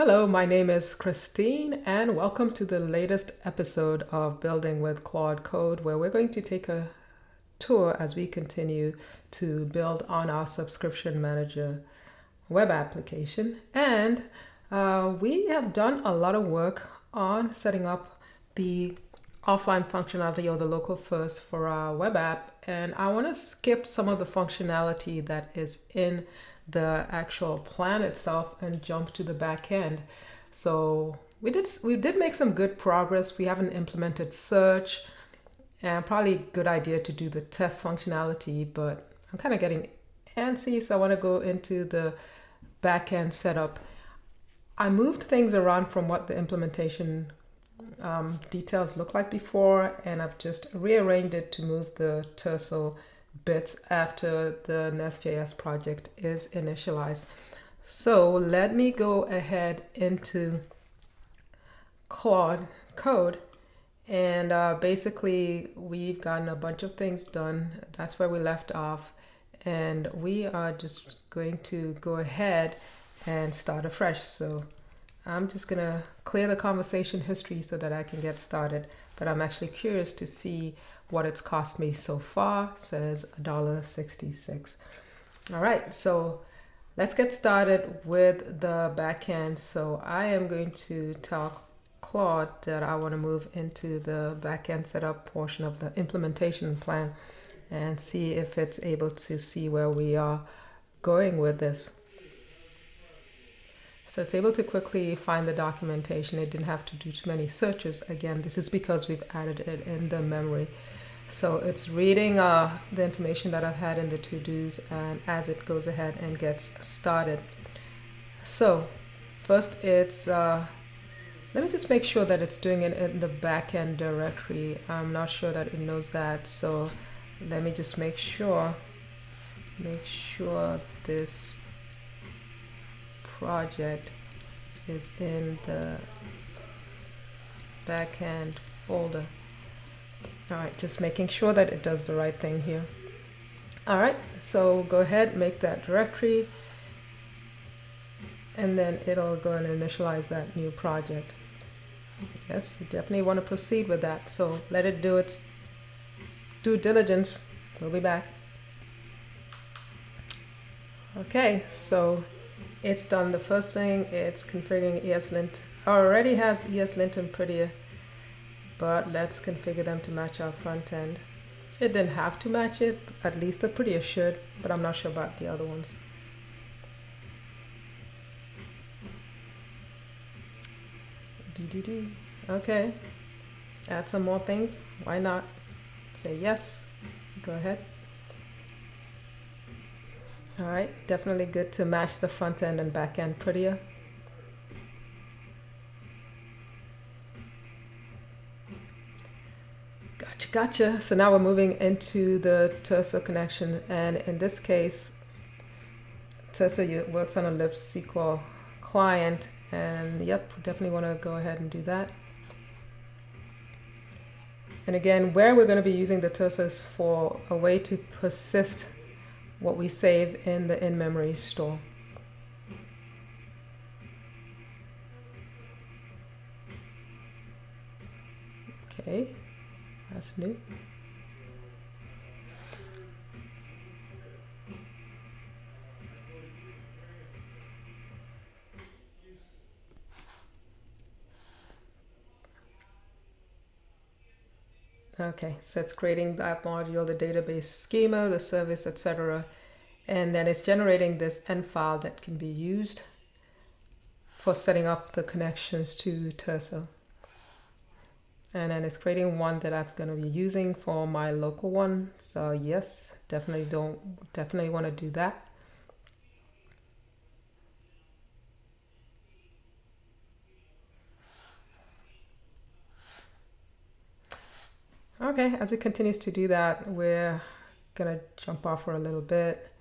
Hello, my name is Christine, and welcome to the latest episode of Building with Claude Code, where we're going to take a tour as we continue to build on our subscription manager web application. And we have done a lot of work on setting up the offline functionality or the local first for our web app. And I want to skip some of the functionality that is in the actual plan itself and jump to the back end. So we did make some good progress. We haven't implemented search, and probably a good idea to do the test functionality, but I'm kind of getting antsy, so I want to go into the back end setup. I moved things around from what the implementation details look like before, and I've just rearranged it to move the terso bits after the NestJS project is initialized. So let me go ahead into Claude Code, and basically we've gotten a bunch of things done. That's where we left off, and we are just going to go ahead and start afresh. So I'm just gonna clear the conversation history so that I can get started, but I'm actually curious to see what it's cost me so far. It says $1.66. All right, so let's get started with the backend. So I am going to tell Claude that I want to move into the backend setup portion of the implementation plan and see if it's able to see where we are going with this. So it's able to quickly find the documentation. It didn't have to do too many searches. Again, this is because we've added it in the memory. So it's reading the information that I've had in the to-dos, and as it goes ahead and gets started. So first it's, let me just make sure that it's doing it in the backend directory. I'm not sure that it knows that. So let me just make sure this project is in the backend folder. All right, just making sure that it does the right thing here. All right, so go ahead, make that directory, and then it'll go and initialize that new project. Yes, we definitely want to proceed with that. So let it do its due diligence. We'll be back. Okay, so it's done the first thing. It's configuring ESLint. Already has ESLint and Prettier, but let's configure them to match our front end. It didn't have to match it, at least the Prettier should, but I'm not sure about the other ones. Okay, add some more things. Why not? Say yes. Go ahead. All right, definitely good to match the front end and back end Prettier. Gotcha. So now we're moving into the terso connection, and in this case, terso works on a libsql client, and yep, definitely want to go ahead and do that. And again, where we're going to be using the terso is for a way to persist what we save in the in-memory store. Okay, that's new. Okay, so it's creating that module, the database schema, the service, etc. And then it's generating this end file that can be used for setting up the connections to terso. And then it's creating one that that's going to be using for my local one. So yes, definitely want to do that. Okay, as it continues to do that, we're gonna jump off for a little bit.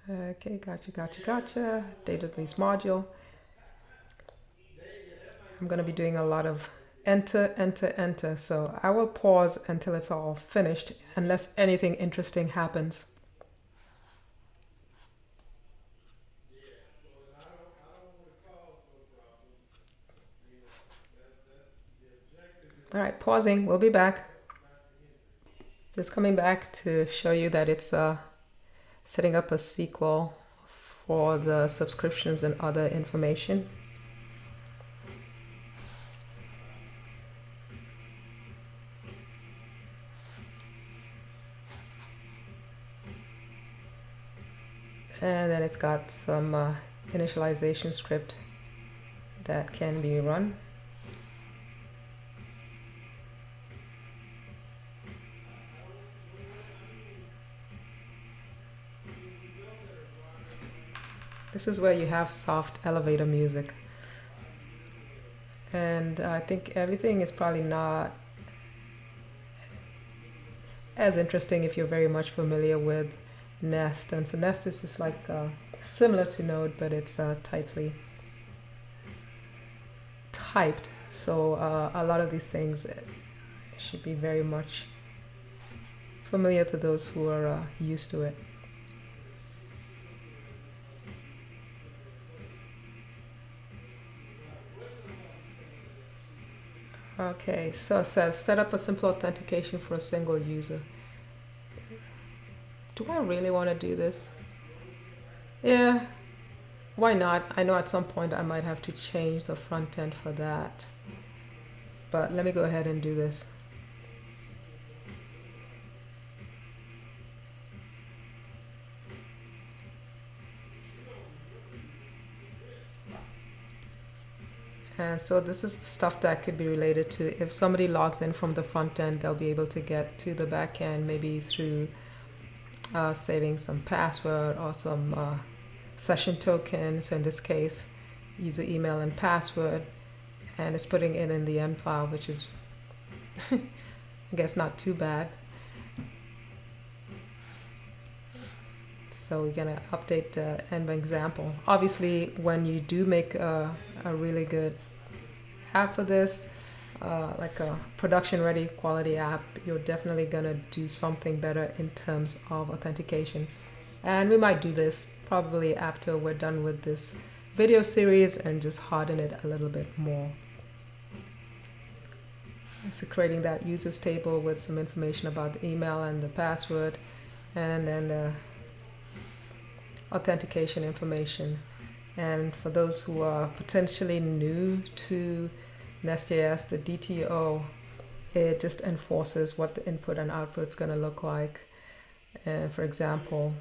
Okay, gotcha. Database module. I'm gonna be doing a lot of enter. So I will pause until it's all finished, unless anything interesting happens. All right, pausing. We'll be back. Just coming back to show you that it's setting up a SQL for the subscriptions and other information. And then it's got some initialization script that can be run. This is where you have soft elevator music. And I think everything is probably not as interesting if you're very much familiar with Nest. And so Nest is just like similar to Node, but it's tightly typed. So a lot of these things should be very much familiar to those who are used to it. Okay, so it says set up a simple authentication for a single user. Do I really want to do this? Yeah, why not? I know at some point I might have to change the front end for that. But let me go ahead and do this. And so this is stuff that could be related to if somebody logs in from the front end, they'll be able to get to the back end maybe through saving some password or some session token. So in this case, user email and password, and it's putting it in the end file, which is I guess not too bad. So we're gonna update the end example. Obviously, when you do make a really good app for this, like a production ready quality app, you're definitely gonna do something better in terms of authentication. And we might do this probably after we're done with this video series and just harden it a little bit more. So creating that users table with some information about the email and the password, and then the authentication information. And for those who are potentially new to NestJS, the DTO, it just enforces what the input and output is going to look like. And for example,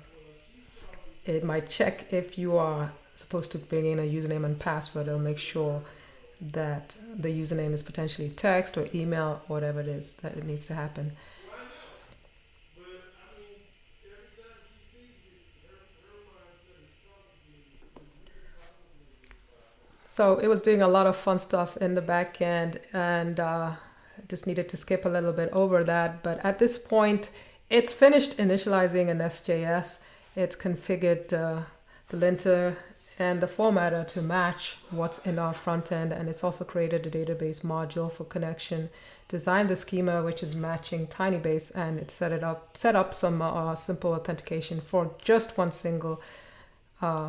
it might check if you are supposed to bring in a username and password. It'll make sure that the username is potentially text or email, or whatever it is that it needs to happen. So it was doing a lot of fun stuff in the back end, and just needed to skip a little bit over that. But at this point, it's finished initializing a NestJS. It's configured the linter and the formatter to match what's in our front end, and it's also created a database module for connection, designed the schema which is matching TinyBase, and it set up some simple authentication for just one single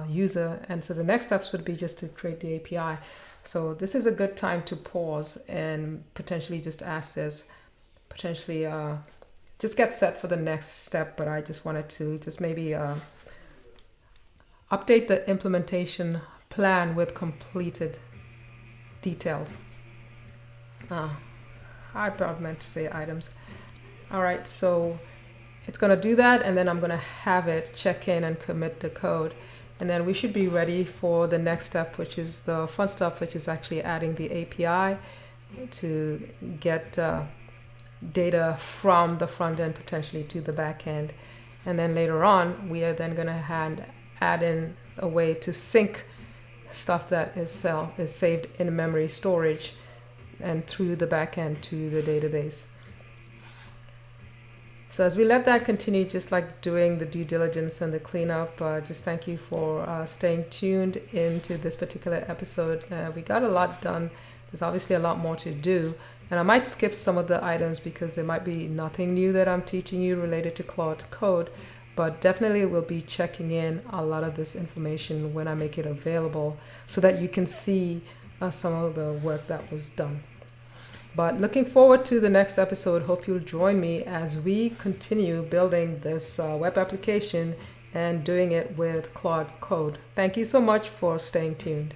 user. And so the next steps would be just to create the API. So this is a good time to pause and potentially just ask this, potentially just get set for the next step. But I just wanted to just maybe update the implementation plan with completed details. I probably meant to say items. All right, so it's going to do that, and then I'm going to have it check in and commit the code. And then we should be ready for the next step, which is the fun stuff, which is actually adding the API to get data from the front end potentially to the back end. And then later on, we are then going to add in a way to sync stuff that is saved in memory storage and through the back end to the database. So as we let that continue, just like doing the due diligence and the cleanup, just thank you for staying tuned into this particular episode. We got a lot done. There's obviously a lot more to do. And I might skip some of the items because there might be nothing new that I'm teaching you related to Claude Code. But definitely we'll be checking in a lot of this information when I make it available so that you can see some of the work that was done. But looking forward to the next episode. Hope you'll join me as we continue building this web application and doing it with Claude Code. Thank you so much for staying tuned.